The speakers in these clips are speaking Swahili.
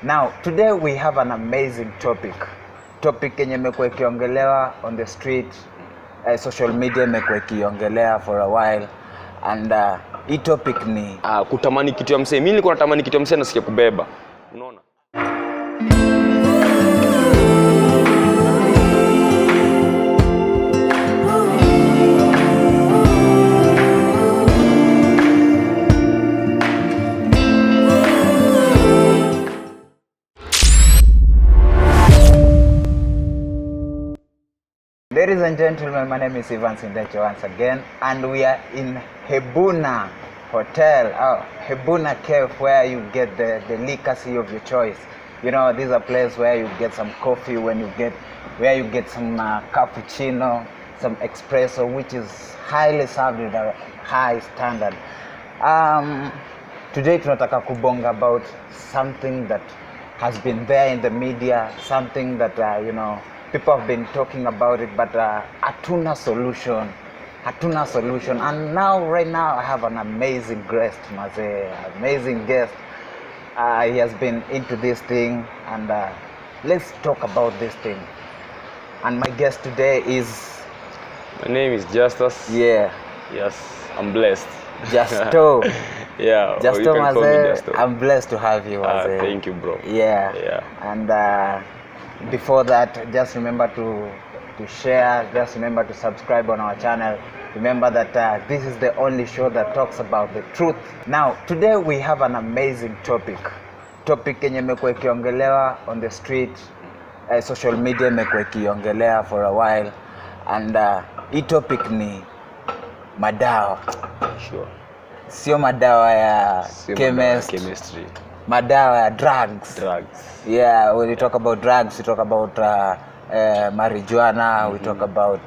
Now, today we have an amazing topic. Topic yenye imekuwa ikiongelewa on the street, social media imekuwa ikiongelea for a while, and hii topic ni kutamani kitu ya msee. Mimi nilikuwa natamani kitu ya msee nasikia kubeba. Unaona? Ladies and gentlemen, my name is Ivan Sindecho once again, and we are in Hebuna Hotel, Hebuna Cave, where you get the delicacy of your choice. You know, these are places where you get some coffee, where you get some cappuccino, some espresso, which is highly served with a high standard. Today tunataka kubonga about something that has been there in the media, something that people have been talking about it, but hatuna solution. And right now I have an amazing guest, amazing guest. He has been into this thing, and let's talk about this thing. And my guest today is... My name is Justus. Yeah. Yes, I'm blessed. Justus. Yeah, Justus, you can call me Justus. I'm blessed to have you. Thank you, bro. Yeah. And before that, just remember to share, just remember to subscribe on our channel. Remember that this is the only show that talks about the truth. Now, today we have an amazing topic. Topic yenye imekuwa ikiongelewa on the street, social media imekuwa ikiongelea for a while, and hii topic ni madawa. Sure. Sio madawa ya chemistry. Madawa ya drugs. Yeah, when we talk about drugs, we talk about marijuana, we talk about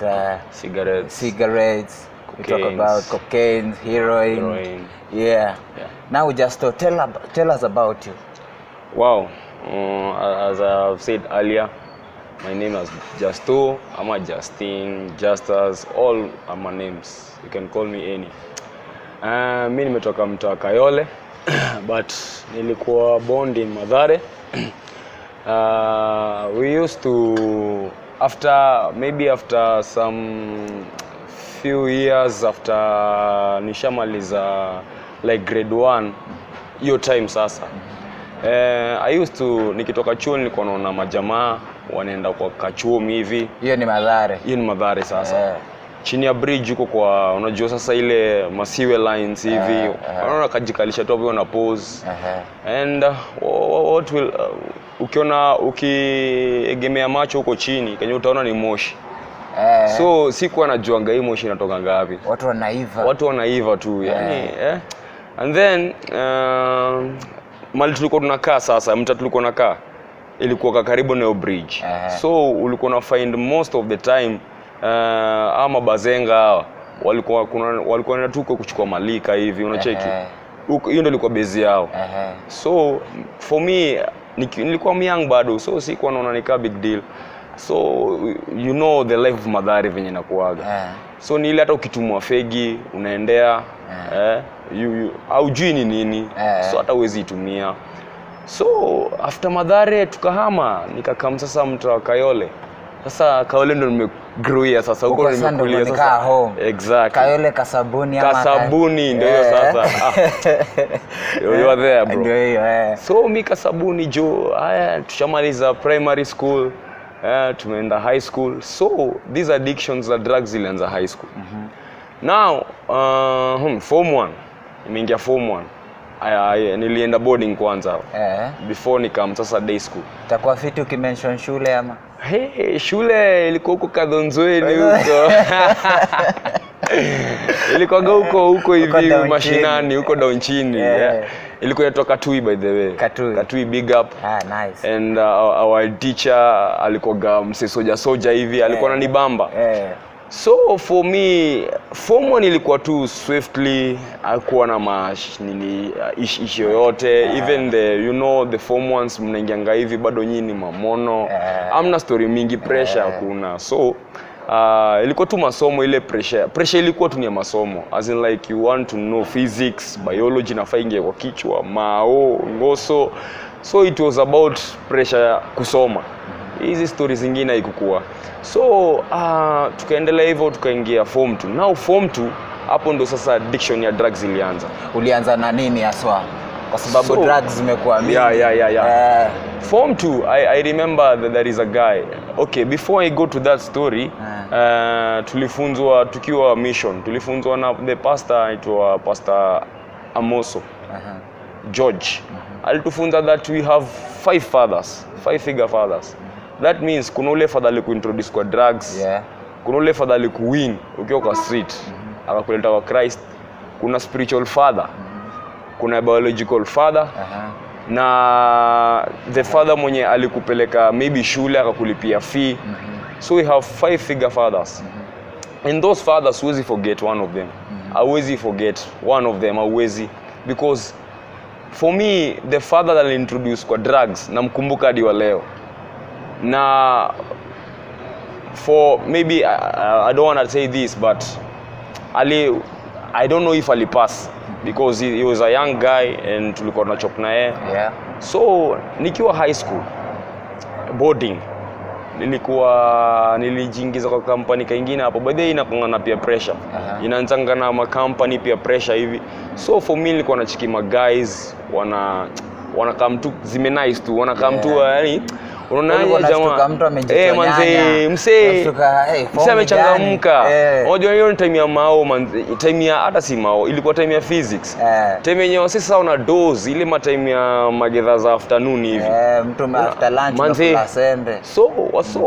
cigarettes, we talk about cocaine, heroin. Yeah. Now just tell us about you. Wow. As I've said earlier, my name is Justus, I'm Justin, Justus, all are my names. You can call me any. Mimi nimetoka mtaa Kayole, but nilikuwa born in Mathare. We used to, after some few years after nishamaliza like grade 1, hiyo time sasa. I used to, nikitoka chuo nilikuwa naona majamaa wanaenda kwa kachuo hivi. Hiyo ni Mathare. Hiyo ni Mathare sasa. Chini ya bridge huko kwa, unajua sasa ile masiwe lines hivi, unaona kajikalisha tu hapo na pose. And what will ukiegemea macho huko chini kenye utaona ni moshi. So sikuwa najuanga hii moshi inatoka ngapi. Watu wanaiva tu yani. And then mali tulikuwa tunakaa sasa, mtaa tulikuwa tunakaa ilikuwa karibu na bridge. So ulikuwa na find most of the time ama bazenga hawa walikuwa natuko kuchukua malika hivi, unacheki. Hiyo ndio ilikuwa base yao. So for me nilikuwa young bado, so sikuwa naona nika big deal. So you know the life of Mathare venye nakuaga. So ni ile hata ukitumwa fegi unaendea haujui ni nini, so hata huwezi itumia. So after Mathare tukahama, nikakam sasa mtaa Kayole. Sasa Kayole ndo nimegrow sasa, huko nimekulia sasa. Exactly. Kayole Kasabuni ama Kasabuni ndio hiyo sasa. You are there, bro. Ndio hiyo. So mimi Kasabuni haya tushamaliza primary school, tumeenda high school. So these addictions za drugs zilianza high school. Now form 1. Nimeingia form 1. Nilienda boarding kwanza. Before nikam sasa day school. Itakuwa fiti ukimention shule ama? Shule ilikuwa huko Kadhonzweni huko. Ilikuwa huko hivi mashinani huko down chini. Ilikuwa inatoka Katui, by the way. Katui big up. Nice. And our teacher alikuwa soja hivi, alikuwa ananibamba. So for me, form 1 ilikuwa tu swiftly, hakuwa na ishi yoyote. Even the form 1s mnaingianga hivi bado nyinyi mamono. Amna story mingi, pressure hakuna. So ilikuwa tu masomo, ile pressure ilikuwa tu ni ya masomo, as in like you want to know physics, biology nafaa ingie kwa kichwa, mao, ngoso, so it was about pressure ya kusoma. Hizi stories zingine haikukua. So tukaendelea hivyo, tukaingia form 2. Now form 2 hapo ndo sasa addiction ya drugs ilianza. Ulianza na nini haswa? Kwa sababu drugs zimekuwa mingi. Yeah. Form 2, I remember that there is a guy. Okay, before I go to that story, tulifunzwa tukiwa mission. Tulifunzwa na the pastor, aitwa Pastor Amoso. George. Alitufunza that we have 5 fathers, 5 figure fathers. That means kuna ule father alikuintroduce kwa drugs. Kuna ule father alikuwin ukiwa kwa street, akakuleta kwa Christ. Kuna spiritual father. Kuna biological father. Na the father mwenye alikupeleka maybe shule akakulipia fee. So we have 5 figure fathers. And those fathers, huwezi forget one of them. Hauwezi forget one of them, hauwezi. Because for me, the father that introduced kwa drugs, namkumbuka hadi wa leo. Na for maybe I don't want to say this, but I don't know if alipass because he was a young guy and tulikuwa tunachop na yeye. So nikiwa high school boarding, nilijiingiza kwa company kingine hapo. By the way, inakongana pia pressure. Inaanzanga na ma company pia pressure hivi. So for me nilikuwa nachiki ma guys wana come to zime nice tu, wana come to yani unaona jamaa manze msee amechangamka. Unajua hiyo ni time ya mao manze, time ya hata si mao, ilikuwa time ya physics. Time yenyewe sasa una dose ile ma time ya magedha za afternoon hivi. Mtu after lunch na sende. So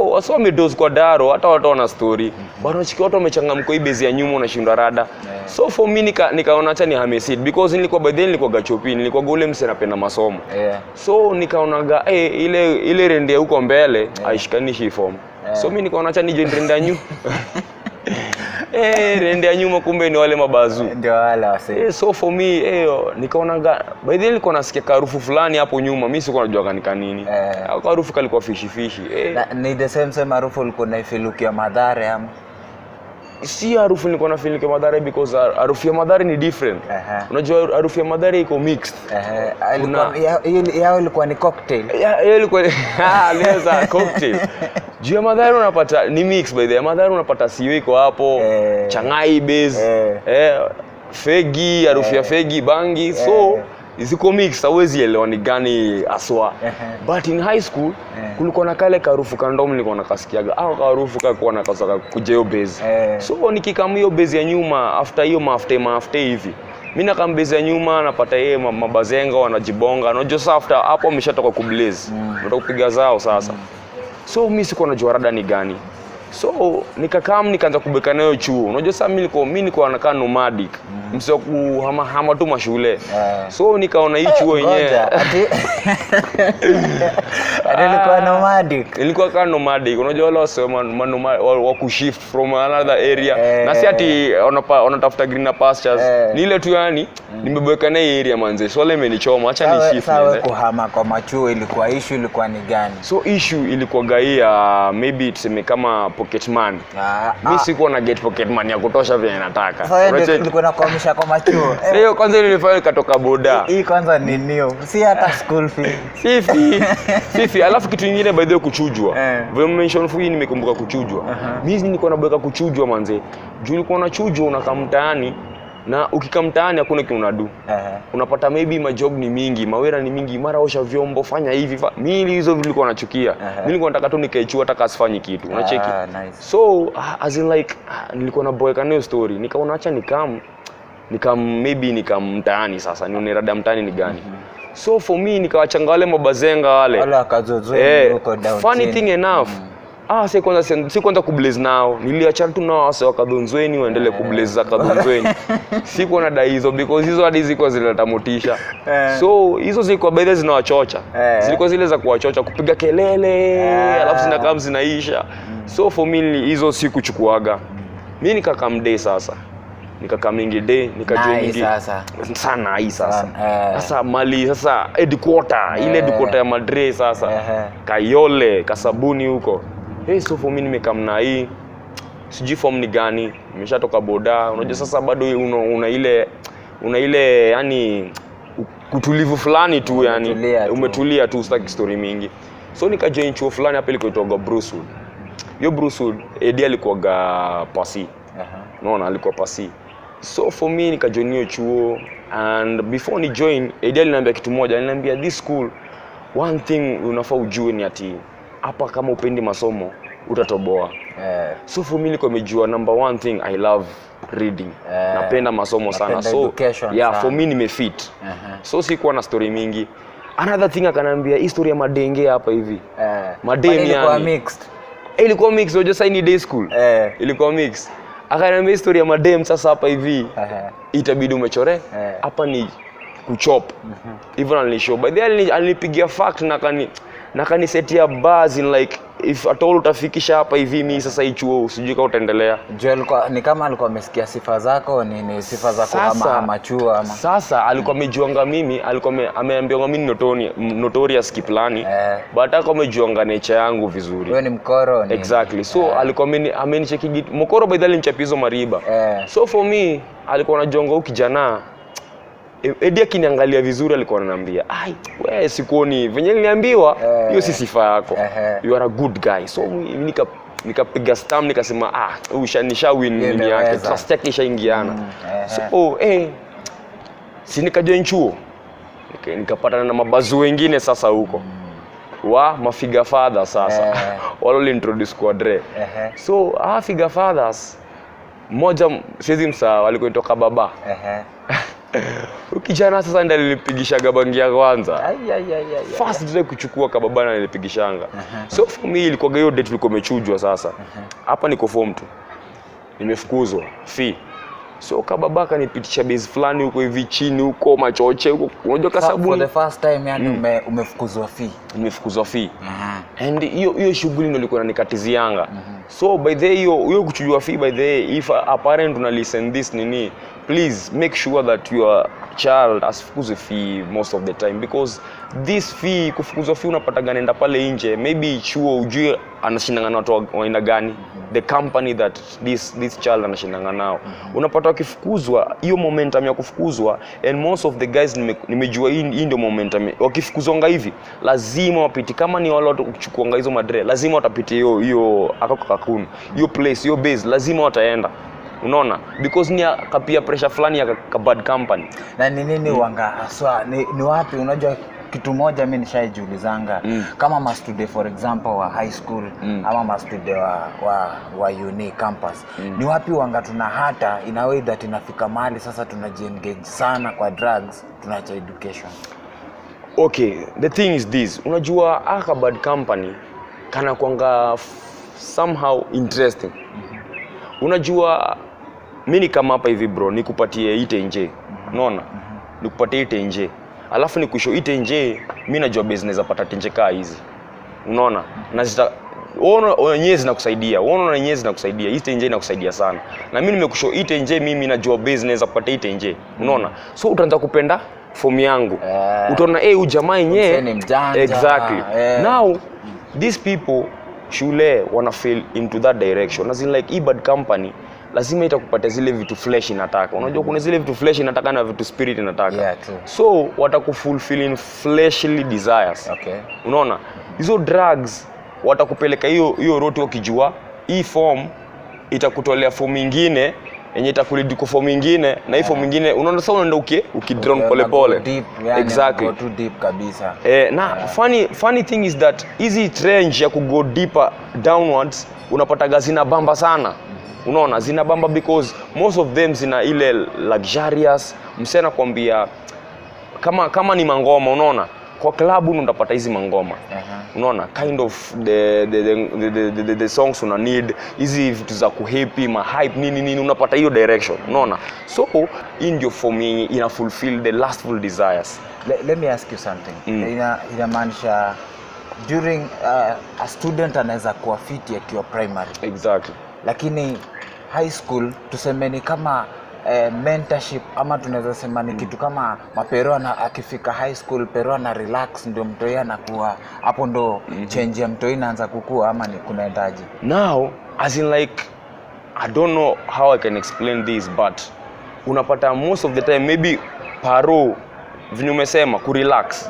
waso amedose kwa daro, hata watu wana story. Bado chiki watu wamechangamka hii base ya nyuma unashinda rada. So for me nikaona acha ni hamesid because nilikuwa by then nilikuwa gachopi, nilikuwa gole mse napenda masomo. So nikaonaga ile rende huko mbele aishikanishi form. So mimi nikaona acha nije rende ya nyuma. Rende ya nyuma kumbe ni wale mabazu. Ndio wale wase. So for me nikaonaga by then nilikuwa nasikia harufu fulani hapo nyuma, mimi sikuwa najua ni kanini. Harufu kalikuwa fishi. Ni the same harufu ulikuwa unaifilukia madhara ama? Si harufu nilikuwa na feel kama madhara because harufu ya madhara ni different. Unajua harufu ya madhara iko mixed. Yao ilikuwa ni cocktail. Yao ilikuwa leza cocktail. Juu ya madhara unapata ni mix by the way. Madhara unapata siyo iko hapo, changai base, fegi, harufu ya fegi, bangi. So ziko mix, hauwezi elewa ni gani aswa. But in high school kulikuwa na kale karufu kandomo nilikuwa nakasikiaga. Karufu kakuwa nakasaka kuja hiyo base. So nikikam hiyo base ya nyuma after hiyo mafte hivi. Mimi nakam base ya nyuma napata yeye mabazenga wanajibonga. Unajua sasa after hapo ameshatoka kublaze. Nataka kupiga zao sasa. So mimi siko najua rada ni gani. So nikaanza kubeka nayo chuo. Unajua sasa mimi nilikuwa nakaa nomadic. Msio kuhama tu mashule. So nikaona hii chuo yenyewe. Nilikuwa nomadic. Nilikuwa kama nomadic. Unajua wale wasema wa kushift from another area. Na si ati wanatafuta greener pastures. Ni ile tu yani nimebeka na hii area manze. So wale imenichoma, acha ni shift. Sawa, kuhama kwa machuo ilikuwa issue ilikuwa ni gani? So issue ilikuwa gaia maybe tuseme kama pocket money. Mimi sikuwa na get pocket money ya kutosha vile nataka. Sasa nilikuwa nakwamisha kwa machuo. Hiyo kwanza nilifanya katoka boda. Hii kwanza ni nio. Si hata school fee. Fifi. Alafu kitu kingine by the way kuchujwa. Vile mention fee nimekumbuka kuchujwa. Mimi nilikuwa nabweka kuchujwa manze. Juu ulikuwa unachujwa unakaa mtaani. Na ukikaa mtaani hakuna kitu unadu. Unapata maybe majob ni mingi, mawera ni mingi, mara osha vyombo, fanya hivi. Mimi hizo nilikuwa nachukia. Mimi nilikuwa nataka tu nikaechua hata kasifanye kitu. Unacheki. So as in like nilikuwa na boyeka nayo story. Nikaona acha nikam mtaani sasa. Nione rada mtaani ni gani. So for me nikawachanga wale mabazenga wale. Wale akazozoe huko down. Funny thing enough. Si kwanza kublaze nao. Niliacha tu nao wase wakadhonzweni waendelee kublaze za kadhonzweni. Sikuwa na dai hizo because hizo hadi zilikuwa zinaleta motisha. So hizo zilikuwa baadhi zinawachocha. Zilikuwa zile za kuwachocha kupiga kelele, alafu zinakaa zinaisha. So for me hizo sikuchukuaga. Mimi nikakaa mday sasa. Nikakaa mingi day, nikajua mingi sana hii sasa. Sasa mali sasa headquarter, ile headquarter ya Madrid sasa. Kayole, Kasabuni huko. So for me nimekaa na hii sijui form ni gani, nimeshatoka boda. Unajua sasa bado una ile yani kutulivu fulani tu, yani umetulia tu, sitaki story mingi. So nikajoin chuo fulani hapa ilikoitwa Brucewood. Yo Brucewood Eddie alikuwa pasi. Unaona alikuwa pasi. So for me nikajoin hiyo chuo, and before ni join Eddie aliniambia kitu moja, aliniambia this school one thing unafaa ujue ni ati hapa kama upendi masomo utatoboa. So for me nilikuwa nimejua number one thing I love reading. Napenda masomo sana. So yeah, for me nimefit. So sikuwa na story mingi. Another thing akanambia history ya madenge hapa hivi. Madem yani ilikuwa mixed. Ilikuwa mixed, unajua sasa ni day school. Ilikuwa mixed. Akanambia history ya madem sasa hapa hivi. Itabidi umechore. Hapa ni kuchop. Even alinishow. By the way alinipigia fact na kanisetia buzz in like if at all utafikisha hapa hivi mimi sasa hicho usijui kama utaendelea. Joel ni kama alikuwa amesikia sifa zako, ni sifa zako ama machuo ama. Sasa alikuwa amejuanga mimi, alikuwa ameambiwa mimi notorious kiplani. But alikuwa amejuanga nature yangu vizuri. Wewe ni mkoro ni. Exactly. So alikuwa amenicheki mkoro by the way nichapizo mariba. So for me alikuwa anajonga huyu kijana. Eddie akiniangalia vizuri alikuwa ananiambia, "Ai, wewe sikuoni venye niliambiwa, hiyo si sifa yako. You are a good guy." So nikapiga stamp nikasema, ushanisha win nini yake. Trust yake ishaingiana. So si nikajoin chuo. Nikapatana na mabazu wengine sasa huko. Mafiga father sasa. Wale introduce kwa Dre. So figure fathers mmoja siwezi msahau alikuwa kutoka baba. Ukijana sasa ndio nilipigisha gabangi ya kwanza. First ndio kuchukua kababa na nilipigishanga. So for me ilikuwa hiyo date tulikuwa tumechujwa sasa. Hapa niko form 2. Nimefukuzwa fee. So kababa kanipitisha base fulani huko hivi chini huko machoche huko. Unajua kasabu for the first time yani umefukuzwa fee. Nimefukuzwa fee. And hiyo shughuli ndio ilikuwa inanikatizianga. So by the hiyo kuchujwa fee by the if a parent una listen this nini, please make sure that your child asifukuzwe fee most of the time, because this fee kufukuzwa fee unapata ganenda pale nje, maybe chuo ujue anashindana na watu wa aina gani, the company that this child anashindana nao. Unapata wakifukuzwa hiyo momentum ya kufukuzwa, and most of the guys nimejua hii ndio momentum wakifukuzwa hivi lazima wapiti, kama ni wale watu kuchukua hizo madre lazima watapiti hiyo akakakunu hiyo place hiyo base lazima wataenda. Unaona, because ni kapia pressure fulani ya bad company. Na ni nini wanga haswa ni wapi? Unajua kitu moja mimi nishaijiulizanga, kama mastude for example wa high school ama mastude wa uni campus, ni wapi wanga tuna hata in a way that inafika mahali sasa tunajiengage sana kwa drugs, tunaacha education. Okay, the thing is this, unajua bad company kana kwanga somehow interesting. Unajua mimi kama hapa hivi bro nikupatie ite nje. Unaona? Nikupatie ite nje. Alafu nikushow ite nje, mimi najua business zapata tenje kaa hizi. Unaona? Na wenyewe zinakusaidia. Unaona wenyewe zinakusaidia. Ite nje inakusaidia sana. Na mimi nimekushow ite nje, mimi najua business zapata ite nje. Unaona? So utaanza kupenda form yangu. Utaona huyu jamaa yenyewe exactly. Now these people shule wana fail into that direction. As in like bad company lazima itakupatia zile vitu flesh inataka. Unajua kuna zile vitu flesh inataka na vitu spirit inataka. So watakufulfill fleshly desires. Unaona? Hizo drugs watakupeleka hiyo route ukijua hii form itakutolea form nyingine yenye itakulidi kwa form nyingine, na hii form nyingine unaona sasa unaenda ukidrone pole pole. Exactly. Go too deep kabisa. Na funny thing is that easy range ya go deeper downwards unapata gazina bamba sana. Unaona zina bamba because most of them zina ile luxurious, msena kwambia kama ni mangoma. Unaona kwa klabu unapata hizi mangoma. Unaona kind of the songs una need hizi vitu za kuhappy ma hype nini unapata hiyo direction. Unaona, so in ndio for me ina fulfill the lustful desires. Let me ask you something. Inamaanisha during a student anaweza kuwa fit akiwa primary. Exactly. Lakini high school tusemeni kama mentorship ama tunaweza sema ni kitu kama mapero na akifika high school pero na relax ndio mtoi anakuwa hapo ndo change ya mtoi inaanza kukua ama ni kunaendaje? Now as in like I don't know how I can explain this, but unapata most of the time maybe paro vile umesema ku relax.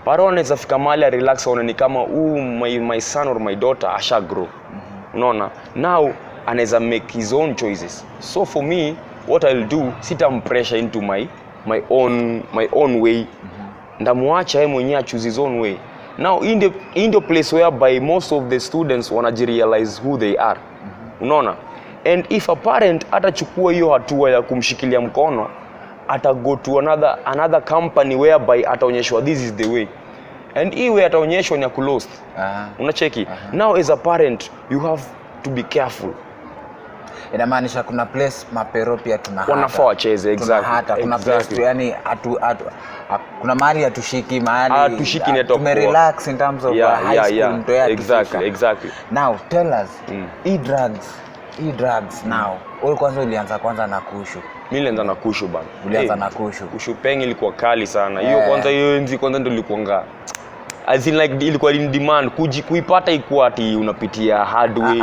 Paro anaweza fika mahali relax aone ni kama my son or my daughter asha grow. Unaona? Now anaweza make his own choices. So for me, what I'll do, sitam pressure into my own way. Ndamwacha yeye mwenyewe choose his own way. Now in the place whereby most of the students wanajirealize who they are. Unaona? And if a parent atachukua hiyo hatua ya kumshikilia mkono, ata go to another company whereby ataonyeshwa this is the way. And iwe ataonyeshwa ni closed. Unacheki? Now as a parent you have to be careful. Inamaanisha kuna place mapero pia tunahata. Wanafaa wacheze, exactly. Kuna place yani kuna mahali hatushiki mahali. Hatushiki network. Tume relax in terms of high school mto ya exactly. Now tell us, drugs now. Wewe kwanza ulianza na kushu. Mimi nilianza na kushu bana. Ulianza na kushu. Kushu pengi ilikuwa kali sana. Hiyo kwanza hiyo enzi kwanza ndio ilikuwa as in like ilikuwa in demand kuipata ikuwa ati unapitia hard way.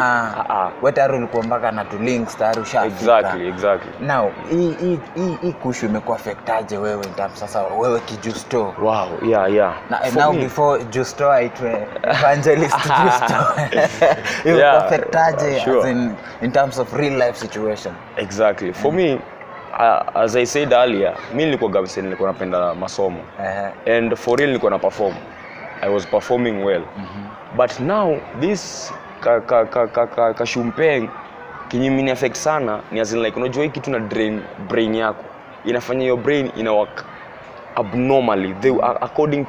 Wewe tayari ulikuwa mpaka na links tayari ushafika. Exactly. Now hii kushu imekuwa affectaje wewe sasa wewe kijusto? Wow, yeah. Now before Justo aitwe evangelist Justo. Imekuwa affectaje as in terms of real life situation? Exactly. For me, as I said earlier, mimi nilikuwa gabsen, nilikuwa napenda masomo. And for real nilikuwa na perform. I was performing well. But now this kashumpeng kinyimini affect sana ni as in like unajua hiki kitu na drain brain yako. Inafanya your brain ina work abnormally. They according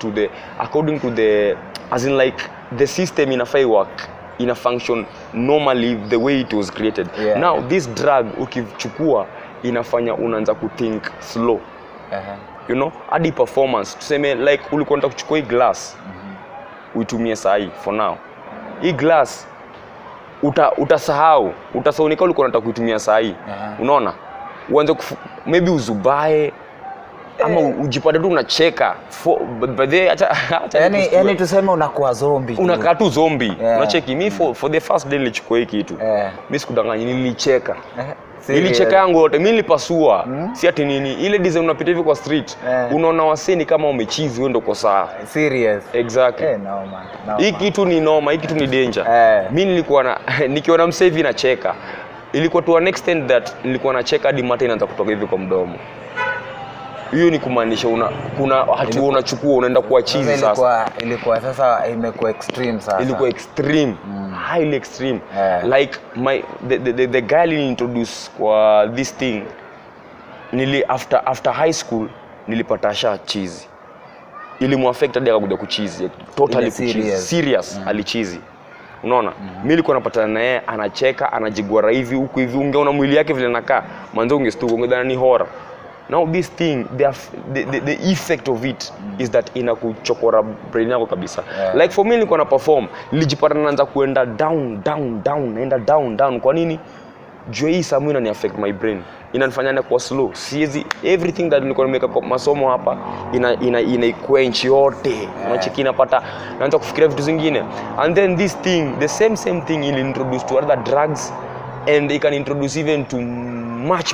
to the as in like the system inafai work ina function normally the way it was created. Now this drug ukichukua inafanya unaanza kuthink slow. You know, hadi performance tuseme like ulikuwa unataka kuchukua hii glass uitumie sahi for now. Hii glass utasahau ulikuwa unataka kuitumia sahi. Unaona? Uanze maybe uzubae ama ujipate tu unacheka but they yani tuseme unakuwa zombie. Unakaa tu zombie. Unacheki mimi for the first day nilichukua hiki kitu. Mimi sikudanganya nilicheka. Nilicheka yangu yote, mimi nilipasua. Si ati nini, ile design unapita hivi kwa street, unaona waseni kama umechizi wewe ndio kosa. Serious. Exactly. No man. Hii kitu ni noma, hii kitu ni danger. Mimi nilikuwa nikiona msee hivi nacheka. Ilikuwa to an extent that nilikuwa nacheka hadi mate inaanza kutoka hivi kwa mdomo. Hiyo ni kumaanisha kuna hatua unachukua unaenda kuwa chizi sasa. Ilikuwa sasa imekuwa extreme sasa. Ilikuwa extreme. Highly extreme. Like the guy introduced kwa this thing after high school nilipata sha cheese. Ilimuaffect hadi akakuja kuchizi. Totally serious alichizi. Unaona? Mimi nilikuwa napatana na yeye anacheka, anajigwara hivi huku hivi ungeona mwili yake vile anakaa. Mwanzo ungestuka ungedhani ni horror. Now this thing the effect of it is that inakuchokora brain yako kabisa. Like for me nilikuwa na perform, nilijipata naanza kuenda down, naenda down. Kwa nini? Juu hii samu inani affect my brain. Inanifanya na kuwa slow. Siezi everything that nilikuwa nimeka kwa masomo hapa ina quench yote. Unacheki inapata naanza kufikiria vitu zingine. And then this thing, the same thing will introduce to other drugs and it can introduce even to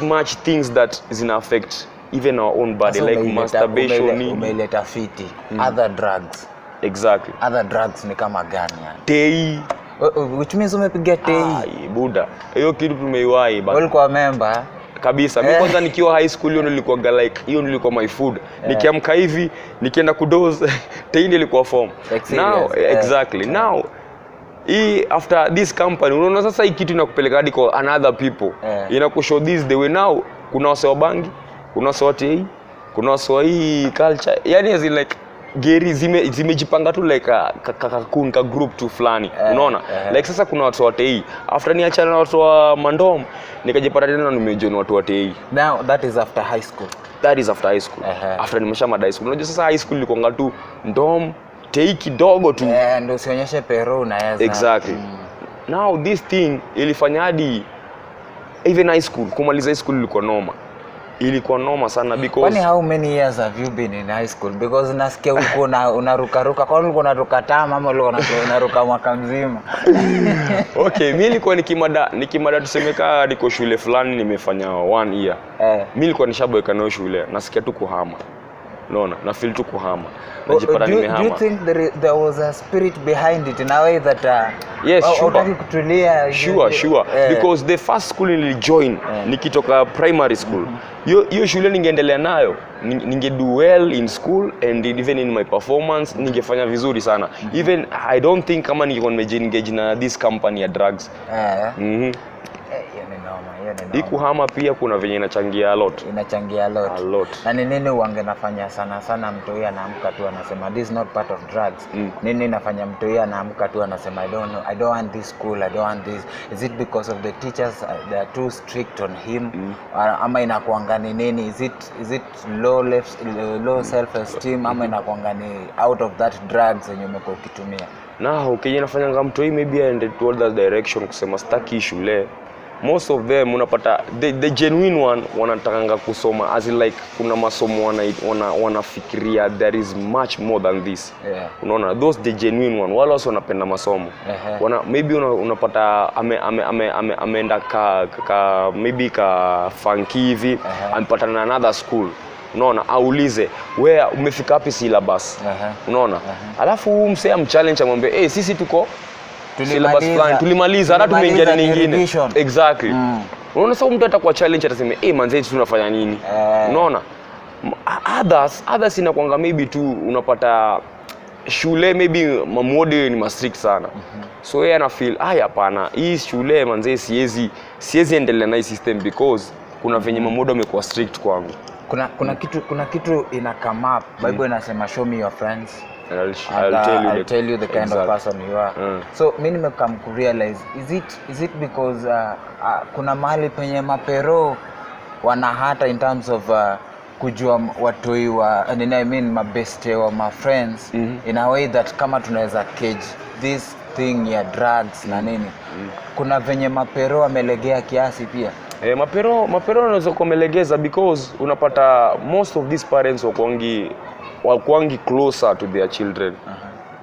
much things that is in affect even our own body. Like masturbation. Umeleta fiti. Other drugs. Exactly. Other drugs ni kama gani yani? Tei. Which means umepiga tei. Buda. Hiyo kitu tumeiwahi bana. Ulikuwa member kabisa. Mimi kwanza nikiwa high school hiyo nilikuwa like hiyo nilikuwa my food. Nikiamka hivi nikienda kudoze tei ilikuwa form. Now exactly. Now after this company unaona sasa hii kitu inakupeleka hadi kwa another people. Inakushow this the way now kuna wase wa bangi, kuna wase wa tei, kuna wase wa hii culture. Yani as in like geri zimejipanga tu like ka group tu fulani. Unaona? Like sasa kuna watu wa tei. After niachana na watu wa mandom nikajipata tena nimejoin watu wa tei. Now that is after high school. After nimeshamada high school. Unajua sasa high school ilikuwa ngatu ndom tei kidogo tu. Ndio usionyeshe pero unaweza. Exactly. Now this thing ilifanya hadi even high school, kumaliza high school ilikuwa noma. ilikuwa noma sana because Kwani how many years have you been in high school? Because nasikia uko unaruka kwa ulikuwa unaruka tama ama ulikuwa unaruka mwaka mzima. Okay, mimi nilikuwa nikimada tusemeka niko shule fulani nimefanya 1 year. Mimi nilikuwa nishaboeka nayo shule, nasikia tu kuhama. Unaona, na feel tu kuhama. Najipata nimehama. Do you think there was a spirit behind it in a way that yes, sure. Kutulia, sure. Because the first school nilijoin nikitoka primary school. Hiyo shule ningeendelea nayo, ningedo well in school and even in my performance ningefanya vizuri sana. Even I don't think kama ningekuwa nimeengage na this company ya drugs. Kuhama pia kuna venye inachangia a lot. A lot. Na ni nini wangenafanya sana mtoi anaamka tu anasema this is not part of drugs. Nini inafanya mtoi anaamka tu anasema I don't want this school, I don't want this. Is it because of the teachers they are too strict on him? Ama inakuanga ni nini? Is it low self esteem ama inakuanga ni out of that drugs yenye umekuwa ukitumia? Na ukija nafanya mtoi maybe aende toward that direction kusema staki shule. Most of them unapata the genuine one wanatakanga kusoma as in like kuna masomo wanafikiria there is much more than this. Unaona, those the genuine one wala wao wanapenda masomo. Maybe unapata ameenda maybe ka funky hivi amepata na another school. Unaona, aulize where umefika wapi syllabus. Unaona, alafu msee amchallenge amwambie sisi tuko tulimaliza hata tumeingia nyingine. Exactly. Unaona, sasa mtu atakuwa challenge atasema manze tunafanya nini? Unaona, others inakuanga maybe tu unapata shule maybe mamode ni strict sana. So yeye ana feel hapana, hii shule manze siwezi endelea na hii system because kuna venye mamode wamekuwa strict kwangu. Kuna kitu ina come up. Bible inasema show me your friends. I'll tell you the kind of person you are. So mimi nimekam ku realize is it because kuna mahali penye mapero wana hata in terms of kujua watoi wa I mean mabeste wa my friends in a way that kama tunaweza cage this thing ya drugs na nini. Kuna venye mapero amelegea kiasi pia. Mapero wanaweza kumelegeza because unapata most of these parents wakwangi closer to their children.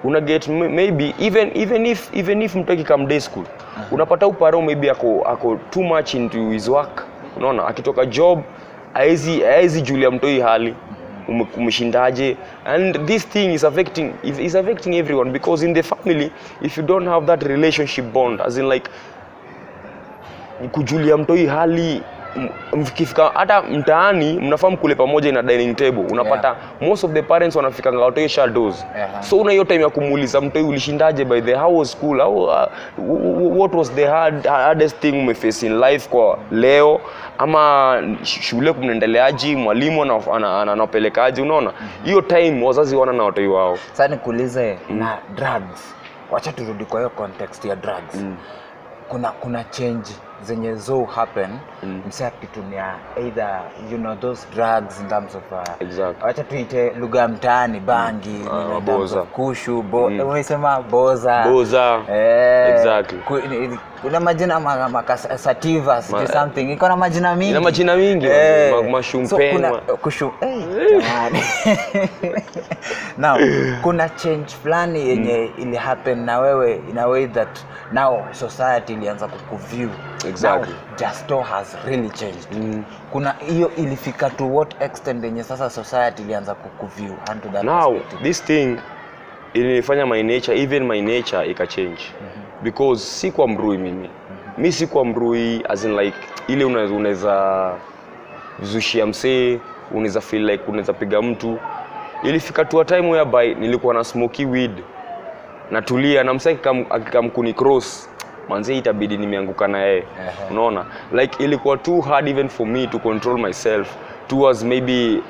Una get maybe even if mtaki come day school. Unapata uparo maybe ako too much into his work. Unaona, akitoka job haezi julia mtoi hali umeshindaje, and this thing is affecting everyone because in the family if you don't have that relationship bond as in like kujulia mtoi hali mkifika hata mtaani mnafahamu kule pamoja ina dining table unapata most of the parents wanafika ngao shadows. So una hiyo time ya kumuuliza mtoi ulishindaje by the how was school, what was the hardest thing umeface in life kwa leo, ama shule kunaendeleaje, mwalimu anapelekaje. Unaona hiyo time wazazi wana na watoi wao. Sasa nikuulize na drugs, wacha turudi kwa hiyo context ya drugs. Kuna change zenye zo happen msea kitumia either those drugs in terms of wacha tuite lugha mtaani bangi, boza, kushu, unasema boza. Exactly. Kuna majina sativa something iko na majina mingi. Ina majina mingi mashumpema. So kushu jamani. Now kuna change fulani yenye ili happen na wewe in a way that now society ilianza kukuview. Exactly. Now, Justus has really changed. Kuna hiyo ilifika to what extent yenye sasa society ilianza kukuview onto that now perspective. This thing ilifanya my nature ika change. Because si kwa mrui mimi si kwa mrui as in like ile unaweza zushia msee, unaweza feel like unaweza piga mtu. Ilifika to a time whereby nilikuwa na smoky weed natulia na msee akikamkuni cross manze itabidi nimeanguka na yeye. Unaona, like ilikuwa too hard even for me to control myself towards maybe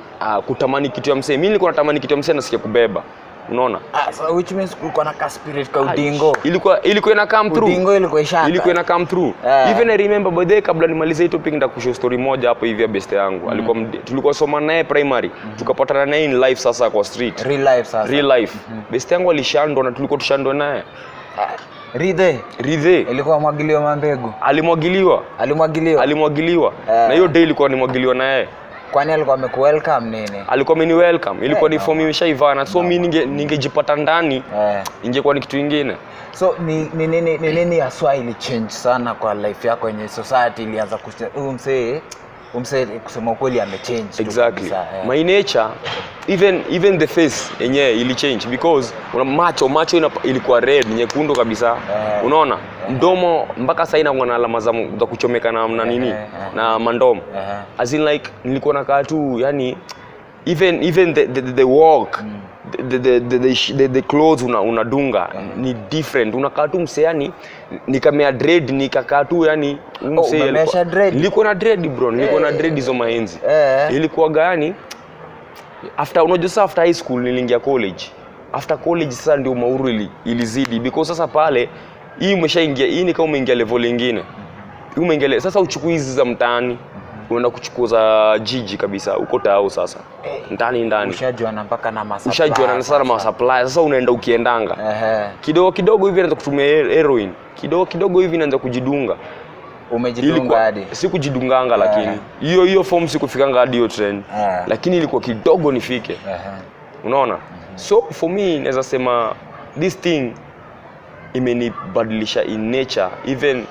kutamani kitu ya msee. Mimi nilikuwa natamani kitu ya msee nasikia kubeba. Unaona, so which means kulikuwa na spirit ka udingo. Ilikuwa ina come through. Udingo ilikuwa ishaka. Ilikuwa ina come through. Even I remember by the way kabla nimalize hii topic nitakushow story moja hapo hivi ya best yangu. Tulikuwa soma naye primary, tukapatana naye in life sasa kwa street. Real life. Best yangu alishandwa na tulikuwa tushandwa naye. Ridhe ilikuwa mwagiliwa mambegu. Alimwagiliwa. Na hiyo day ilikuwa nimwagiliwa naye. Kwani alikuwa amekuwelcome nini? Alikuwa ameni welcome. Ilikuwa ni form imeshaivana. So mimi ningejipata ndani ingekuwa ni kitu kingine. So ni nini haswa ili change sana kwa life yako yenye society ilianza umse kusema ukweli amechange? Exactly. My nature, even the face yenyewe ili change because una macho ilikuwa red, nyekundu kabisa. Unaona? Mdomo mpaka sasa inakuwa na alama za kuchomeka na nini na mandomo. As in like nilikuwa nakaa tu, yani even the walk, the clothes unadunga ni different. Unakaa tu mse, yani nikamea dread, nikakaa tu, yani mse nilikuwa na dread bro, nilikuwa na dread hizo maenzi. Ilikuwa gani after high school niliingia college. After college sasa ndio mauru ilizidi because sasa pale hii umeshaingia, hii ni kama umeingia level nyingine. Umeingia sasa uchukui hizi za mtaani, unaenda kuchukua za jiji kabisa uko tao sasa. Ndani. Ushajuana mpaka na ma supply. Ushajuana sana ma supply. Sasa unaenda ukiendanga. Kidogo hivi anaanza kutumia heroin. Kidogo hivi anaanza kujidunga. Umejidunga hadi? Sikujidunganga lakini. Hiyo form sikufikanga hadi hiyo trend. Lakini ilikuwa kidogo nifike. Unaona? So for me naweza sema this thing imenibadilisha in nature. Even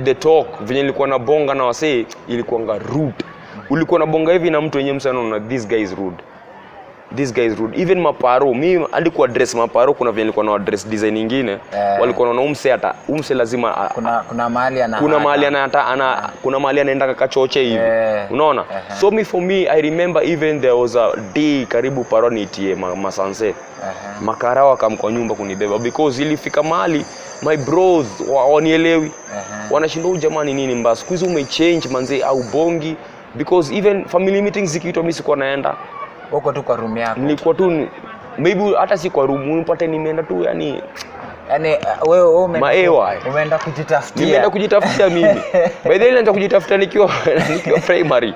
the talk venye nilikuwa na bonga na wasee ilikuwa rude. Ulikuwa na bonga hivi na mtu yenyewe msana unaona this guy is rude. Even maparo mimi alikuwa dress maparo, kuna venye nilikuwa na dress design nyingine walikuwa wanaona umse lazima kuna mahali kuna mahali anaenda kakachoche hivi. Unaona? So for me I remember even there was a day karibu paro nitie masanse makara wakamkwa nyumba kunibeba because ilifika mahali my bros wanielewi. Wanashindwa jamani nini mbaya siku hizo umechange manze au bongi because even family meetings zikiitwa mimi sikuwa naenda. Uko tu kwa room yako? Nilikuwa tu maybe hata si kwa room, unipate nimeenda tu yani wewe umeenda kujitafutia. Nimeenda kujitafutia mimi. By the way nilianza kujitafutia nikiwa primary.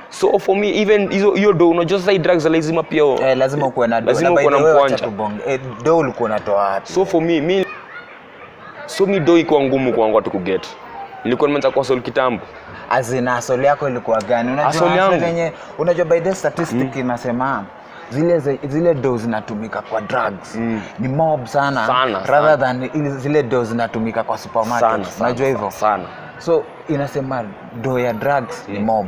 So for me even hiyo do unajua sasa drugs lazima pia lazima uko na do. Lazima uko na mkwanja. Do ulikuwa unatoa wapi? So for me do iko ngumu kwangu watu kuget. Nilikuwa nimeanza kwa sol kitambo. Azina soli yako ilikuwa gani? Unajua by the statistic inasema zile dose zinatumika kwa drugs ni mob sana rather than zile dose zinatumika kwa supermarket. Unajua hivyo? Sana. So inasema do ya drugs ni mob.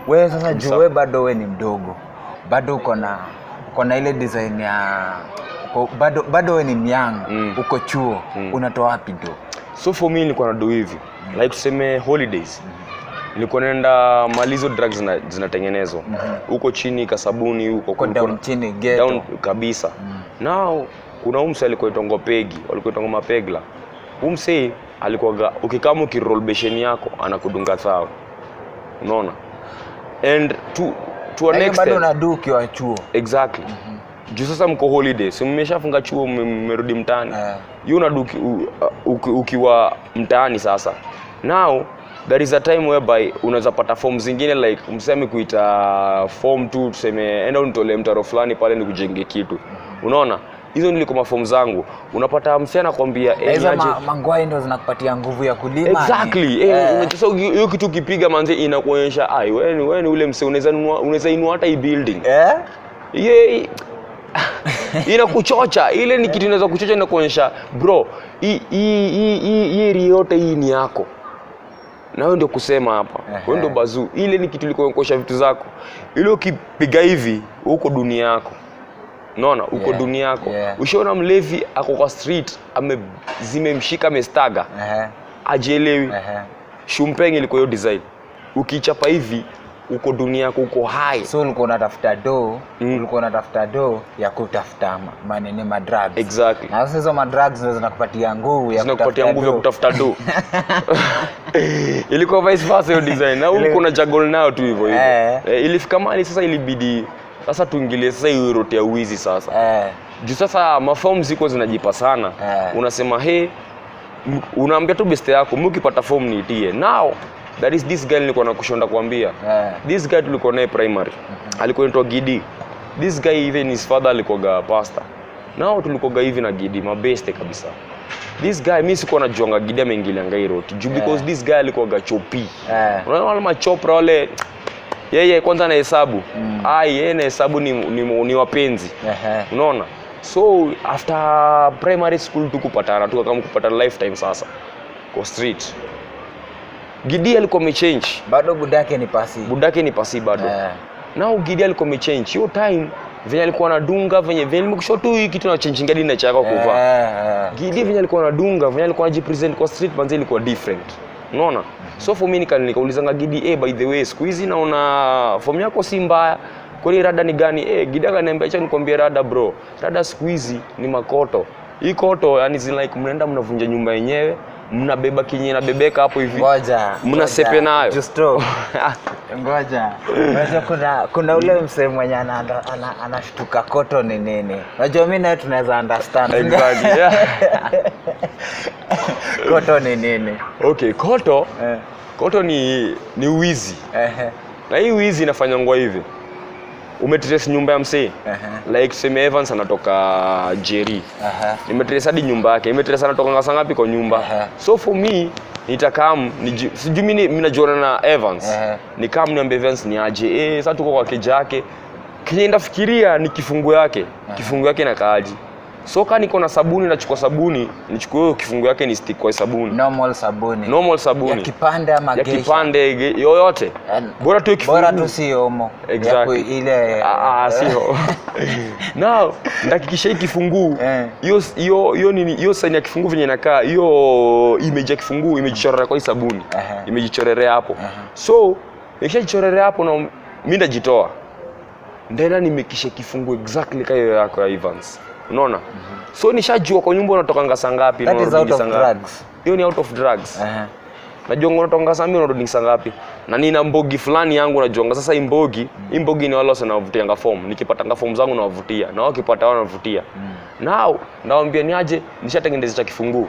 Wewe sasa wewe bado wewe ni mdogo. Bado uko na ile design ya bado wewe ni myang, uko chuo, unatoa wapi do? So for me nilikuwa na do hivi. Like tuseme holidays. Nilikuwa naenda malizo drugs zinatengenezwa huko chini Kasabuni huko down chini ghetto down kabisa. Now kuna umse alikuwa itongo pegi, walikuwa itongo mapegla. Umse alikuwa ukikama ukiroll beshen yako anakudunga sawa. Unaona? And to a next bado unadu ukiwa chuo. Exactly. Juu sasa mko holiday, si mmeshafunga chuo mmerudi mtaani. Hiyo unadu ukiwa mtaani sasa. Now there is a time whereby unaweza pata form zingine like mseme kuita form 2 tuseme enda unitolee mtaro fulani pale nikujenge kitu. Unaona? Hizo nilikuwa form zangu. Unapata msichana kwambia hizo mangwai ndio zinakupatia nguvu ya kulima. Exactly. Sasa hiyo kitu kipiga manze inakuonyesha wewe ni ule mse unaweza inua hata hii building. Inakuchocha. Ile ni kitu inaweza kuchocha na kuonyesha bro hii yote hii ni yako. Na wewe ndio kusema hapa. Wewe ndio bazuu. Ile ni kitu ilikuonyesha vitu zako. Ile ukipiga hivi uko dunia yako. Unaona? Uko dunia yako. Ushaona mlevi ako kwa street zimemshika amestaga. Ajielewi. Shumpenge ilikuwa hiyo design. Ukichapa hivi uko dunia yako, uko high. So ulikuwa unatafuta do ya kutafuta maneno ma drugs. Exactly. Na sasa hizo ma drugs ndio zinakupatia nguvu ya kutafuta do. Ilikuwa vice versa hiyo design. Na ulikuwa na juggle nao tu hivyo. Ilifika mahali sasa ilibidi sasa tuingilie sasa hiyo route ya uizi sasa. Juu sasa maform ziko zinajipa sana. Unasema unaambia tu best yako mkipata form niitie. Now that is this guy nilikuwa nakushonda kuambia. This guy tulikuwa naye primary. Alikuwa anaitwa Gidi. This guy even his father alikuwa pastor. Now tulikuwa hivi na Gidi mabeste kabisa. This guy mimi sikuwa najuanga Gidi ameingilia ngai road. Because this guy alikuwa chopi. Unaona wale machopra wale yeye kwanza na hesabu. Yeye na hesabu ni wapenzi. Unaona? So after primary school tukupatana kama kupatana lifetime sasa kwa street. Gidi alikuwa amechange. Bado budake ni pasi bado. Now Gidi alikuwa amechange. Hiyo time venye alikuwa anadunga venye nimekushow tu hii kitu na change ngadi na chaka kuvaa. Gidi venye alikuwa anadunga venye alikuwa anajipresent kwa street manzi ilikuwa different. Unaona? So for me nikaulizanga Gidi, by the way siku hizi naona form yako si mbaya. Kwani rada ni gani? Gidi akaniambia acha nikwambie rada bro. Rada siku hizi ni makoto. Hii koto yani like mnaenda mnavunja nyumba yenyewe, mnabeba kinyi na bebeka hapo hivi. Ngoja. Mnasepe nayo. Justo. Ngoja. Kuna ule msee mwenye anashtuka koto ni nini? Unajua mimi na tunaweza understand. Exactly. Koto ni nini? Okay, koto ni wizi. Na hii wizi inafanyangwa hivi. Umetrace nyumba ya msee. Like tuseme Evans anatoka Jerry. Nimetrace hadi nyumba yake. Nimetrace anatoka ngasa ngapi kwa nyumba. So for me nitakam sijui mimi najiona na Evans. Nikam niambie Evans ni aje. Sasa tuko kwa keja yake. Kenye ndafikiria ni kifungu yake. Kifungu yake na kaaji. So kama niko na sabuni nachukua sabuni, nichukue hiyo kifungu yake ni stick kwa sabuni. Normal sabuni. Ya kipande ama geisha. Ya kipande yoyote. Bora tu kifungu. Bora tu si omo. Exactly. Ile sio. Now, ndakikisha hii kifungu. Hiyo sign ya kifungu venye inakaa, hiyo image ya kifungu imejichorera kwa hii sabuni. Imejichorera hapo. So, nikishajichorera hapo na mimi ndajitoa. Ndena nimekisha kifungu exactly kama hiyo yako ya Evans. Unaona? So nishajua kwa nyumba unatoka ngasa ngapi na unarudi ngasa ngapi. Hiyo ni out of drugs. Najua unatoka ngasa ngapi unarudi ngasa ngapi. Na nina mbogi fulani yangu najua sasa hii mbogi ni wale wanavutia form. Nikipata form zangu nawavutia na wao kipata wao wanavutia. Now naambia niaje nishatengeneza cha kifungu.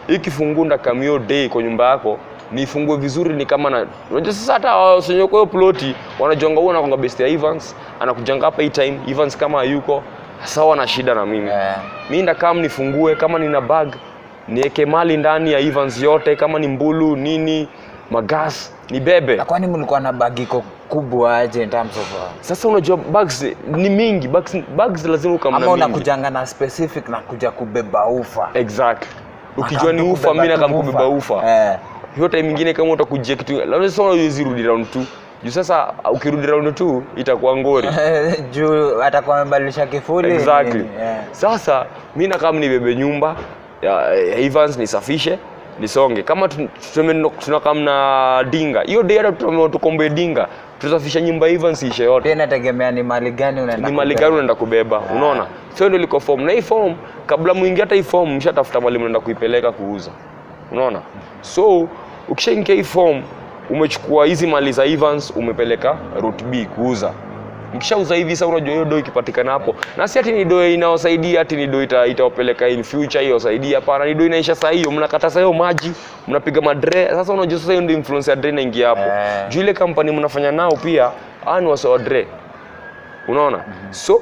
Hii kifungu ndakamio day kwa nyumba yako nifungue vizuri ni kama na unajua sasa hata wasenyo kwa hiyo ploti wanajonga huo anakonga best ya Evans anakujanga hapa hii time Evans kama hayuko sawa na shida na mimi. Mimi ndakam nifungue kama nina bag niweke mali ndani ya Evans yote kama ni mbulu nini magas ni bebe. Na kwani mlikuwa na bag iko kubwa aje in terms of sasa unajua bags ni mingi bags lazima ukamna mingi. Ama unakujanga na specific na kuja kubeba ufa. Exactly. Ukijua ni ufa mimi na kubeba ufa. Hiyo time nyingine kama utakujia kitu lazima sasa unaweza rudi round 2. Juu sasa ukirudi round 2 itakuwa ngori. Juu atakuwa amebadilisha kifuli. Exactly. Sasa mimi na kama nibebe nyumba ya Evans nisafishe nisonge. Kama tunakam na dinga. Hiyo day hata tukombe dinga. Tutasafisha nyumba Evans ishe yote. Tena tegemea ni mali gani unaenda kubeba. Unaona? So ndio liko form. Na hii form kabla muingie hata hii form mshatafuta mali mnaenda kuipeleka kuuza. Unaona? So ukishaingia hii form umechukua hizi mali za Evans umepeleka route B kuuza. Mkishauza hivi sasa unajua hiyo doi ikipatikana hapo. Na si ati ni doi inaosaidia ati ni doi itawapeleka in future hiyo saidia hapana ni doi inaisha saa hiyo mnakata saa hiyo maji mnapiga madre sasa unajua sasa hiyo ndio influence ya dre inaingia hapo. Juu ile company mnafanya nao pia ani wasa dre. Unaona? So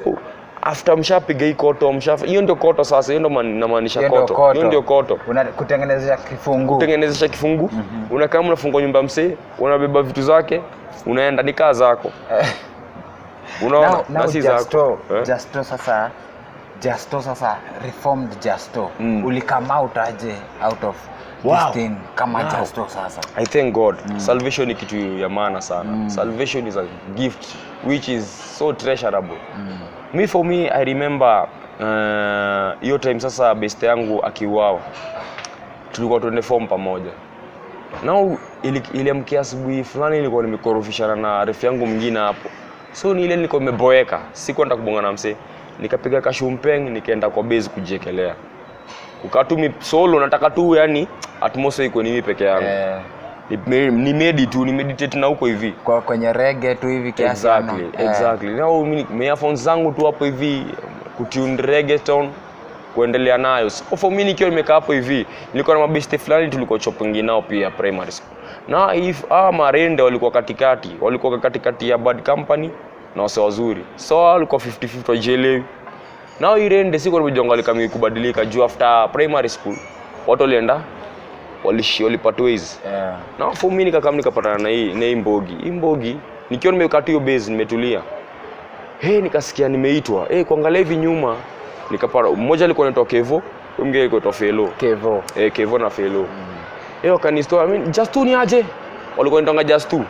after mshapiga hii koto hiyo ndio koto sasa hiyo ndio inamaanisha koto. Hiyo ndio koto. Kutengenezea kifungu. Unakaa mnafungua nyumba msee, unabeba vitu zake, unaenda ni kazi zako. Unaona? Nasi zako. Justo sasa reformed Justo. Ulikama out aje out of this thing kama Justo sasa. I thank God. Salvation ni kitu ya maana sana. Salvation is a gift which is so treasurable. For me I remember hiyo time sasa best yangu akiuawa. Tulikuwa tuende form pamoja. Now iliamkia asubuhi fulani nilikuwa nimekorofishana na ref yangu mwingine hapo. So ni ile nilikuwa nimeboeka, sikuenda kubonga na msee. Nikapiga kashumpeng nikaenda kwa base kujiekelea. Ukatumi solo nataka tu yani atmosphere iko ni mimi peke yangu. Ni meditate na huko hivi. Kwa kwenye reggae tu hivi kiasi. Exactly. Now mimi earphones zangu tu hapo hivi kutune reggaeton kuendelea nayo. So for me nikiwa nimekaa hapo hivi, nilikuwa na mabeste fulani tulikuwa chopping nao pia primary school. Na if marende walikuwa katikati ya bad company na wase wazuri. So walikuwa 50-50 wajielewi. Na irende siku nimejonga kama kubadilika juu after primary school. Watu walienda walipata ways. Na for me nikapatana na hii mbogi. Hii mbogi Nikiwa nimekaa hiyo base nimetulia. Nikasikia nimeitwa. Kuangalia hivi nyuma nikapata mmoja alikuwa anaitwa Kevo, mwingine alikuwa anaitwa Felo. Kevo. Kevo na Felo. Wakanistoa Justus ni aje? Walikuwa wanitanga Justus.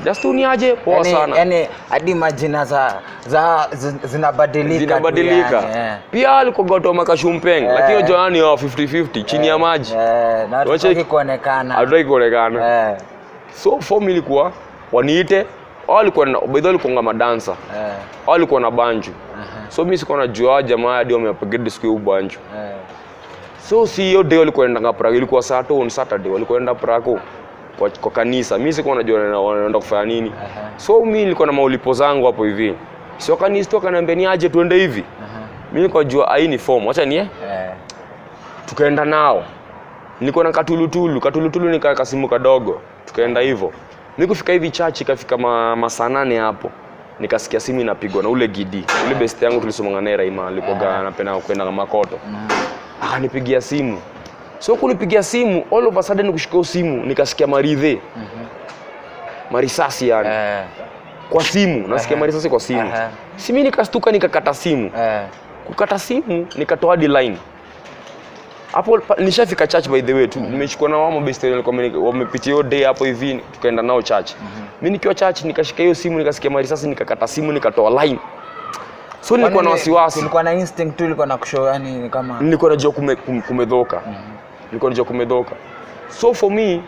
Justus ni aje? Poa sana. Yaani hadi majina zinabadilika. Pia alikuwa goto makashumpeng, lakini Joani wa 50-50 chini ya maji. Na hataki kuonekana. So form ilikuwa waniite, walikuwa madansa. Walikuwa na banjo. So mimi sikuwa najua jamaa hadi wamepiga siku hiyo banjo. So hiyo day walikuwa wanaenda Prague, ilikuwa Saturday walikuwa wanaenda Prague kwa kanisa. Mimi sikuwa najua wanaenda kufanya nini. So mimi nilikuwa na maulipo zangu hapo hivi. So kanisa akaniambia ni aje tuende hivi. Mimi nilikuwa najua hii ni form, acha nie. Tukaenda nao. Nilikuwa na katulutulu nikaweka simu kadogo. Tukaenda hivyo. Mimi kufika hivi church ikafika masaa 8 hapo. Nikasikia simu inapigwa na ule Gidi. Ule best yangu tulisomanga naye Raima, alikuwa anapenda kwenda kama Makoto. Akanipigia simu. So kunipigia simu, all of a sudden kushika simu nikasikia maridhe. Marisasi yani. Kwa simu, nasikia marisasi kwa simu. Si mimi nikastuka nikakata simu. Kukata simu nikatoa hadi line. Hapo nishafika church by the way tu. Nimechukua na wao best wamepitia hiyo day hapo hivi tukaenda nao church. Mimi nikiwa church nikashika hiyo simu nikasikia marisasi nikakata simu nikatoa line. So nilikuwa na wasiwasi. Nilikuwa na instinct tu, nilikuwa na kushow yani kama nilikuwa najua kumedhoka. Nilikuwa najua kumedhoka. So for me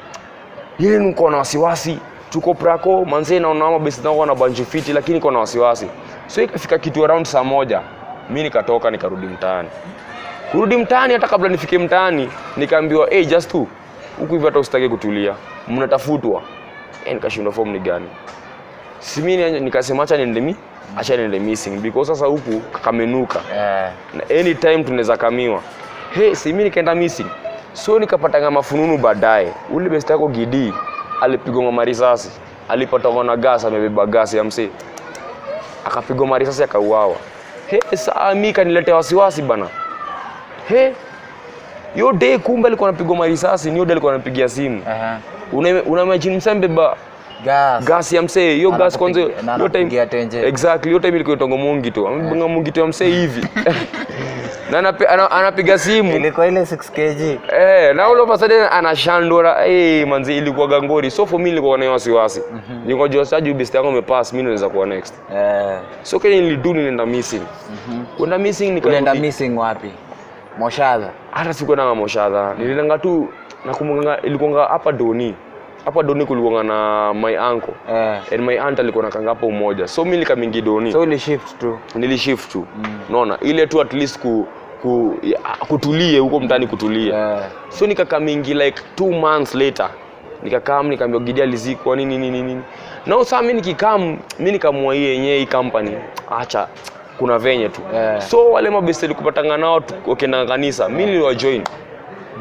yeye nilikuwa na wasiwasi. Tuko Praco manze naona mabesi nao wana banjo fiti lakini niko na wasiwasi. So ikafika kitu around saa 1 mimi nikatoka nikarudi mtaani. Kurudi mtaani hata kabla nifike mtaani nikaambiwa Justus huku hivi hata usitake kutulia. Mnatafutwa. Nikashindwa form ni gani. Si mimi nikasema acha niende missing because sasa huku kamenuka. Na anytime tunaweza kamiwa. Si mimi nikaenda missing. So nikapata mafununu baadaye. Ule best yako Gidi alipigwa marisasi. Alipatwa na gas, amebeba gas ya msee. Akapigwa marisasi akauawa. Saa mimi kaniletea wasiwasi bana. Yo day kumbe alikuwa anapigwa marisasi, ni yo day alikuwa anapigia simu. Una imagine msembeba gas ya msee, hiyo gas kwanza hiyo time exactly hiyo time ilikuwa itongo mungi tu. Amebanga mungi tu ya msee hivi. Na anapiga simu. Ilikuwa ile 6 kg. Na all of a sudden anashandora, manzi ilikuwa gangori. So for me ilikuwa na wasiwasi. Nilikuwa jua sasa best yangu umepass, mimi naweza kuwa next. So kile nilienda missing. Kwenda missing nikaenda missing wapi? Moshadha. Hata sikuwa na Moshadha. Nililenga tu nakumbuka ilikuwa hapa Doni. Hapa Doni kulikuwa na my uncle. And my aunt alikuwa nakanga hapo mmoja. So mimi nikamingi Doni. So ulishift tu. Nilishift tu. Unaona? Ile tu at least kutulie huko mtani kutulia. So nikakamingi like 2 months later. Nikaambiwa Gidi alizikwa nini. Na sasa mimi nikamwa hii company. Acha kuna venye tu. So wale mabesti likupatanga nao ukienda kanisa, mimi niliwajoin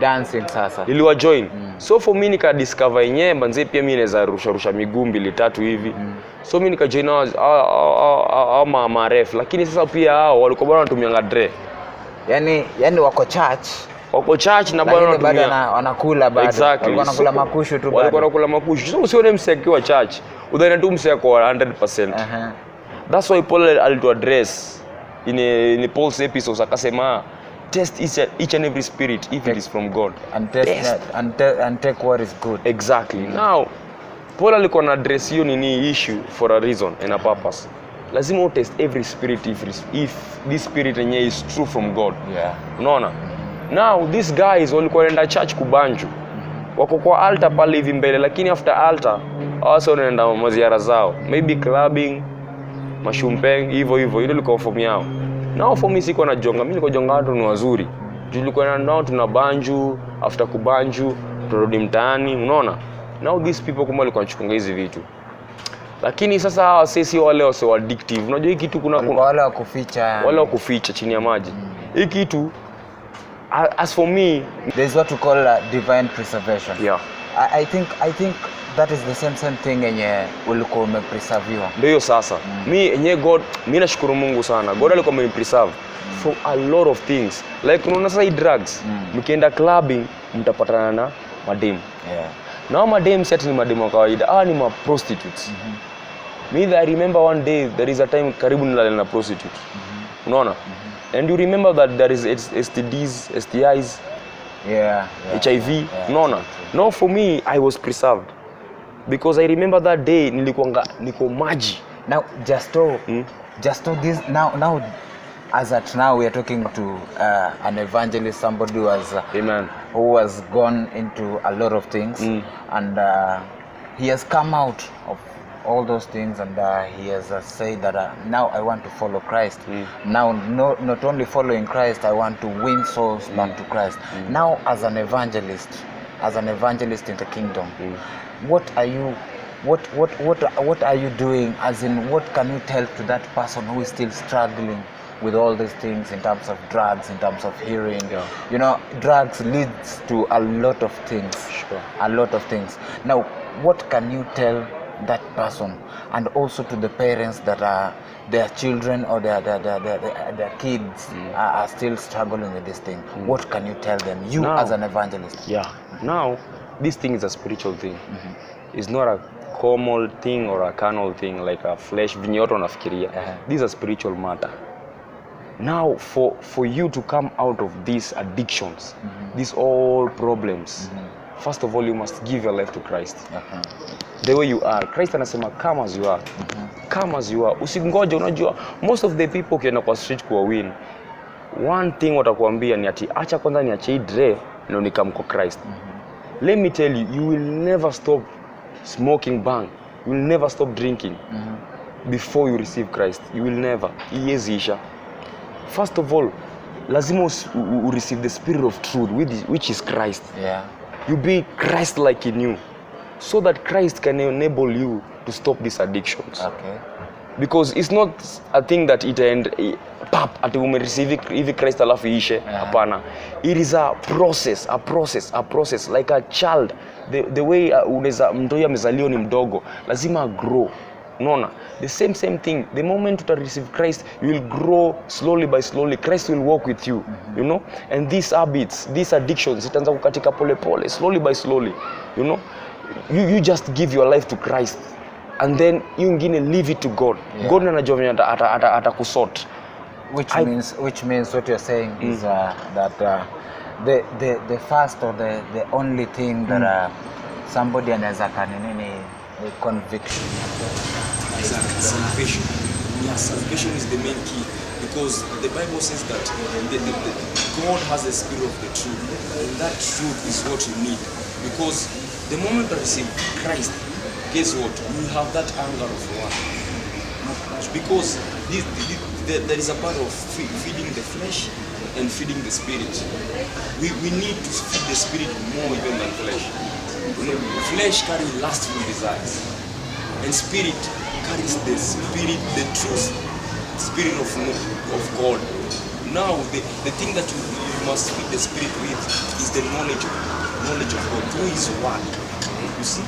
dancing sasa. Niliwajoin. So for me nika discover yenyewe manze pia mimi naweza rusha miguu 2-3 hivi. So mimi nikajoin hao maref, lakini sasa pia hao walikuwa bwana wanatumia dre. Yani wako church na bwana wanakula bado. Exactly. Walikuwa wanakula makushu tu bado. Walikuwa wanakula makushu. So usione mseki wa church, udhani tu mseki wa 100%. That's why Paul alituaddress in Paul's episodes akasema test each and every spirit if it is from God and take what is good. Exactly. Now Paul alikuwa na address hiyo nini issue for a reason and a purpose. Lazima test every spirit if this spirit yenyewe is true from God. Unaona? Now these guys walikuwa wanaenda church kubanju. Wako kwa altar pale hivi mbele lakini after altar also wanaenda maziara zao. Maybe clubbing, mashumpeng hivyo ile ilikuwa form yao. Nao for me siko na jonga, mimi niko jonga watu ni wazuri. Tulikuwa nao tuna banju, after kubanju turudi mtaani, unaona? Now these people kama walikuwa wanachukua hizi vitu. Lakini sasa hawa sisi wale wase addictive. Unajua hii kitu kuna wale wakuficha. Wale wakuficha chini ya maji. Hii kitu as for me there's what we call divine preservation. I think that is the same thing yenye ulikuwa umepreserviwa. Ndio sasa. Mimi nashukuru Mungu sana. God alikuwa amenipreserve for a lot of things. Like unaona sasa drugs. Mkienda clubbing mtapatana na madem. Now madem set ni madem wa kawaida, ni ma prostitutes. Me I remember one day there is a time karibu nilale na prostitute. Unaona? And you remember that there is STDs, STIs, HIV, unaona? No, for me I was preserved. Because I remember that day niko maji. Now Justo this now as at now we are talking to an evangelist, somebody who has Amen. Who has gone into a lot of things and he has come out of all those things and he has said that now I want to follow Christ. Now not only following Christ, I want to win souls back to Christ. Now as an evangelist in the kingdom, what are you doing, as in what can you tell to that person who is still struggling with all these things in terms of drugs, in terms of hearing? You know, drugs leads to a lot of things. A lot of things. Now what can you tell that person, and also to the parents that their children or their kids are still struggling with this thing? What can you tell them, you now, as an evangelist? Now this thing is a spiritual thing. It's not a common thing or a carnal thing like a flesh vinyoto nafikiria. This is a spiritual matter. Now for you to come out of these addictions, these all problems, first of all you must give your life to Christ. The way you are. Christ anasema come as you are. Come as you are. Usingoje, unajua most of the people kienda kwa street kuwa win. One thing watakuambia ni ati acha kwanza niache hii drive ndio nikam kwa Christ. Let me tell you, you will never stop smoking bang. You will never stop drinking before you receive Christ. You will never. Iyeziisha. First of all, lazima you receive the spirit of truth which is Christ. You be Christ-like in you, so that Christ can enable you to stop these addictions. Because it's not a thing that it end pap ati umereceive hivi Christ alafu ishe. Hapana. It is a process like a child. The way unaweza mtoto amezaliwa ni mdogo, lazima grow. Unaona? The same thing. The moment you receive Christ, you will grow slowly by slowly. Christ will walk with you, you know? And these habits, these addictions, itaanza kukatika pole pole, slowly by slowly, you know? You just give your life to Christ, and then you ingine leave it to God. God anajua venye atakusort. Which means what you're saying is that the first or the only thing that somebody anaweza kanini conviction. Salvation. Salvation is the main key, because the Bible says that God has the spirit of the truth, and that truth is what you need. Because the moment you receive Christ, guess what? You have that anger of one. Because there is a part of feeding the flesh and feeding the spirit. We need to feed the spirit more even than flesh. Flesh carries lustful desires, and spirit carries the spirit, the truth, spirit of God. Now the thing that you must feed the spirit with is the knowledge of God through His word. You see?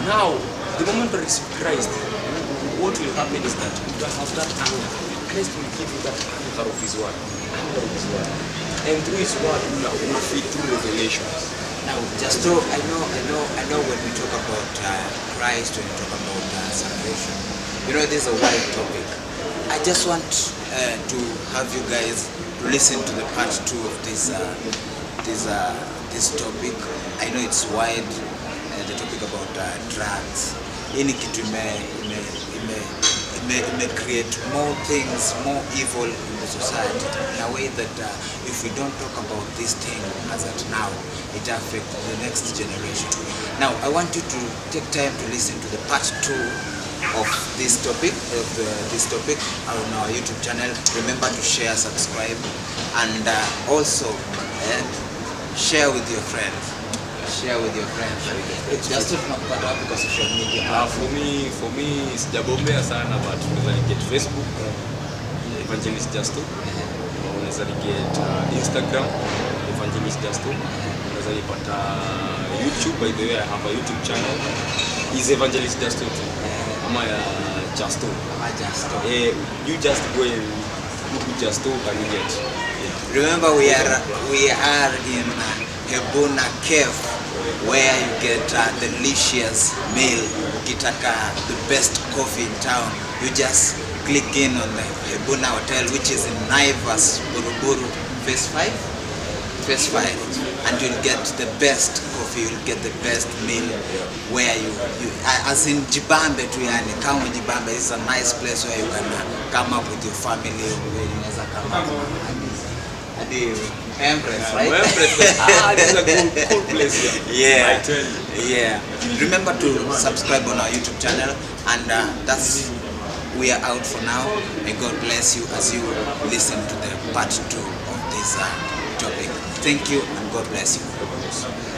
Now the moment you receive Christ, what will happen is that you have that anger. Christ will give you that anger of His word. And through His word you will feed through revelations. Now, just so I know when we talk about Christ, when we talk about salvation, you know, this is a wide topic. I just want to have you guys listen to the part 2 of this topic. I know it's wide, the topic about drugs. Any kitu may create more things, more evil in the society, in a way that if we don't talk about this thing as at now, it affects the next generation. Now, I want you to take time to listen to the part 2 of this topic, on our YouTube channel. Remember to share, subscribe, and also share with your friends. Just to not put up because social media. For me, sijabombea sana, but unaweza get Facebook, Evangelist Justus. Unaweza get Instagram, Evangelist Justus. Unaweza nipata YouTube. By the way, I have a YouTube channel. Is Evangelist Justus. Ama ya Justus. You just go and look at Justus and you get. Remember, we are in Hebona Cave. where you get delicious meal. Ukitaka the best coffee in town, you just click in on the Hebuna Hotel, which is in Naivas, Buruburu, Phase 5, and you'll get the best coffee, you'll get the best meal where you as in Jibambe tu yani, kama Jibambe is a nice place where you can come up with your family, where you can come up at the Empress, right? This is a cool place here. Yeah. I tell you. Yeah. Remember to subscribe on our YouTube channel, and that's we are out for now. May God bless you as you listen to the part 2 of this topic. Thank you, and God bless you.